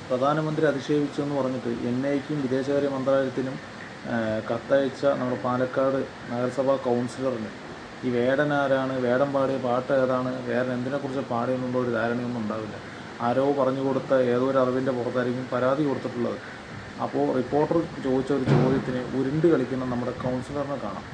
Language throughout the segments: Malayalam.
പ്രധാനമന്ത്രി അധിക്ഷേപിച്ചു എന്ന് പറഞ്ഞിട്ട് NIക്കും വിദേശകാര്യ മന്ത്രാലയത്തിനും കത്തയച്ച നമ്മുടെ പാലക്കാട് നഗരസഭാ കൗൺസിലറിന് ഈ വേടൻ ആരാണ്, വേടൻ പാടിയ പാട്ട് ഏതാണ്, വേടൻ എന്തിനെക്കുറിച്ച് പാടിയെന്നുള്ള ഒരു ധാരണയൊന്നും ഉണ്ടാവില്ല. ആരോ പറഞ്ഞു കൊടുത്ത ഏതോ ഒരു അറിവിൻ്റെ പുറത്തായിരിക്കും പരാതി കൊടുത്തിട്ടുള്ളത്. അപ്പോൾ റിപ്പോർട്ടർ ചോദിച്ച ഒരു ചോദ്യത്തിന് ഉരുണ്ട് കളിക്കുന്ന നമ്മുടെ കൗൺസിലറിനെ കാണാം.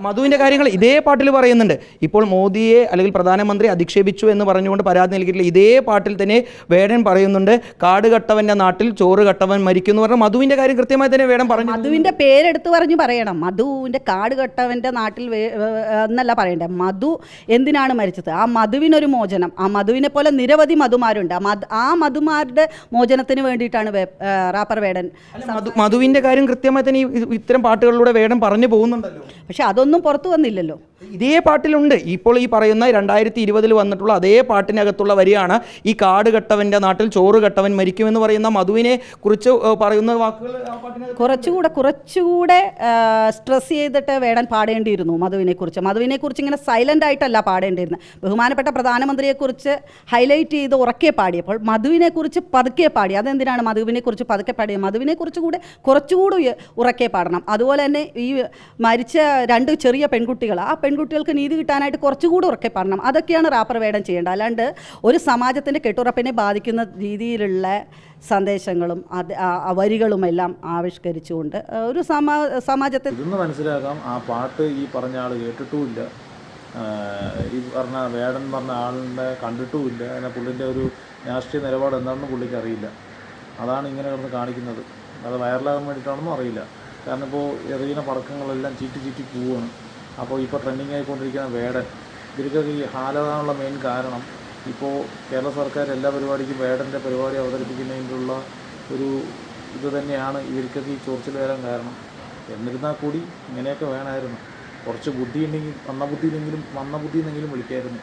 മധുവിൻ്റെ കാര്യങ്ങൾ ഇതേ പാട്ടിൽ പറയുന്നുണ്ട്. ഇപ്പോൾ മോദിയെ അല്ലെങ്കിൽ പ്രധാനമന്ത്രി അധിക്ഷേപിച്ചു എന്ന് പറഞ്ഞുകൊണ്ട് പരാതി നൽകിയിട്ടില്ല. ഇതേ പാട്ടിൽ തന്നെ വേടൻ പറയുന്നുണ്ട്, കാട് കട്ടവൻ്റെ നാട്ടിൽ ചോറ് കട്ടവൻ മരിക്കും എന്ന് പറഞ്ഞാൽ മധുവിൻ്റെ കാര്യം കൃത്യമായി തന്നെ വേടൻ പറഞ്ഞു. മധുവിൻ്റെ പേരെടുത്ത് പറഞ്ഞു പറയണം. മധുവിൻ്റെ കാട് കട്ടവൻ്റെ നാട്ടിൽ എന്നല്ല പറയണ്ടേ, മധു എന്തിനാണ് മരിച്ചത്? ആ മധുവിനൊരു മോചനം. ആ മധുവിനെ പോലെ നിരവധി മധുമാരുണ്ട്. ആ മധുമാരുടെ മോചനത്തിന് വേണ്ടിയിട്ടാണ് റാപ്പർ വേടൻ. മധുവിൻ്റെ കാര്യം കൃത്യമായി തന്നെ ഇത്തരം പാട്ടുകളിലൂടെ വേടൻ പറഞ്ഞു പോകുന്നുണ്ടല്ലോ. പക്ഷെ അതൊന്നും പുറത്തു വന്നില്ലല്ലോ. ഇതേ പാട്ടിലുണ്ട്. ഇപ്പോൾ ഈ പറയുന്ന 2020 വന്നിട്ടുള്ള അതേ പാട്ടിനകത്തുള്ള വരിയാണ് ഈ കാട് കട്ടവൻ്റെ നാട്ടിൽ ചോറ് കട്ടവൻ മരിക്കുമെന്ന് പറയുന്ന മധുവിനെ കുറിച്ച് പറയുന്ന വാക്കുകൾ. കുറച്ചുകൂടെ സ്ട്രെസ് ചെയ്തിട്ട് വേടൻ പാടേണ്ടിയിരുന്നു മധുവിനെക്കുറിച്ച് ഇങ്ങനെ സൈലൻ്റ് ആയിട്ടല്ല പാടേണ്ടിയിരുന്നത്. ബഹുമാനപ്പെട്ട പ്രധാനമന്ത്രിയെക്കുറിച്ച് ഹൈലൈറ്റ് ചെയ്ത് ഉറക്കെ പാടിയപ്പോൾ മധുവിനെക്കുറിച്ച് പതുക്കെ പാടി. അതെന്തിനാണ് മധുവിനെക്കുറിച്ച് പതുക്കെ പാടിയത്? മധുവിനെക്കുറിച്ച് കുറച്ചുകൂടി ഉറക്കെ പാടണം. അതുപോലെ തന്നെ ഈ മരിച്ച 2 ചെറിയ പെൺകുട്ടികൾ, ആ പെൺകുട്ടികൾക്ക് നീതി കിട്ടാനായിട്ട് കുറച്ചുകൂടി ഉറക്കെ പാടണം. അതൊക്കെയാണ് റാപ്പർ വേടൻ ചെയ്യേണ്ടത്. അല്ലാണ്ട് ഒരു സമാജത്തിൻ്റെ കെട്ടുറപ്പിനെ ബാധിക്കുന്ന രീതിയിലുള്ള സന്ദേശങ്ങളും വരികളുമെല്ലാം ആവിഷ്കരിച്ചുകൊണ്ട് ഒരു സമാജത്തെ ഇതൊന്ന് മനസ്സിലാക്കാം. ആ പാട്ട് ഈ പറഞ്ഞ ആൾ കേട്ടിട്ടുമില്ല, ഈ പറഞ്ഞ വേടൻ പറഞ്ഞ ആളിനെ കണ്ടിട്ടുമില്ല. എന്നാൽ പുള്ളിൻ്റെ ഒരു രാഷ്ട്രീയ നിലപാട് എന്താണെന്ന് പുള്ളിക്ക് അറിയില്ല. അതാണ് ഇങ്ങനെ കിടന്ന് കാണിക്കുന്നത്. അത് വൈറലാകാൻ വേണ്ടിയിട്ടാണെന്നും അറിയില്ല. കാരണം ഇപ്പോൾ എറിയുന്ന പടക്കങ്ങളെല്ലാം ചീറ്റി പോവുകയാണ്. അപ്പോൾ ഇപ്പോൾ ട്രെൻഡിങ് ആയിക്കൊണ്ടിരിക്കുന്ന വേടൻ, ഇവർക്കൊക്കെ ഈ ഹാലാകാനുള്ള മെയിൻ കാരണം ഇപ്പോൾ കേരള സർക്കാർ എല്ലാ പരിപാടിക്കും വേടൻ്റെ പരിപാടി അവതരിപ്പിക്കുന്നതിനുള്ള ഒരു ഇത് തന്നെയാണ് ഇവർക്കൊക്കെ ഈ ചൊറിച്ചിൽ വരാൻ കാരണം. എന്നിരുന്നാൽ കൂടി ഇങ്ങനെയൊക്കെ വേണമായിരുന്നു. കുറച്ച് ബുദ്ധിയുണ്ടെങ്കിൽ വന്ന ബുദ്ധിയെന്നെങ്കിലും വിളിക്കായിരുന്നു.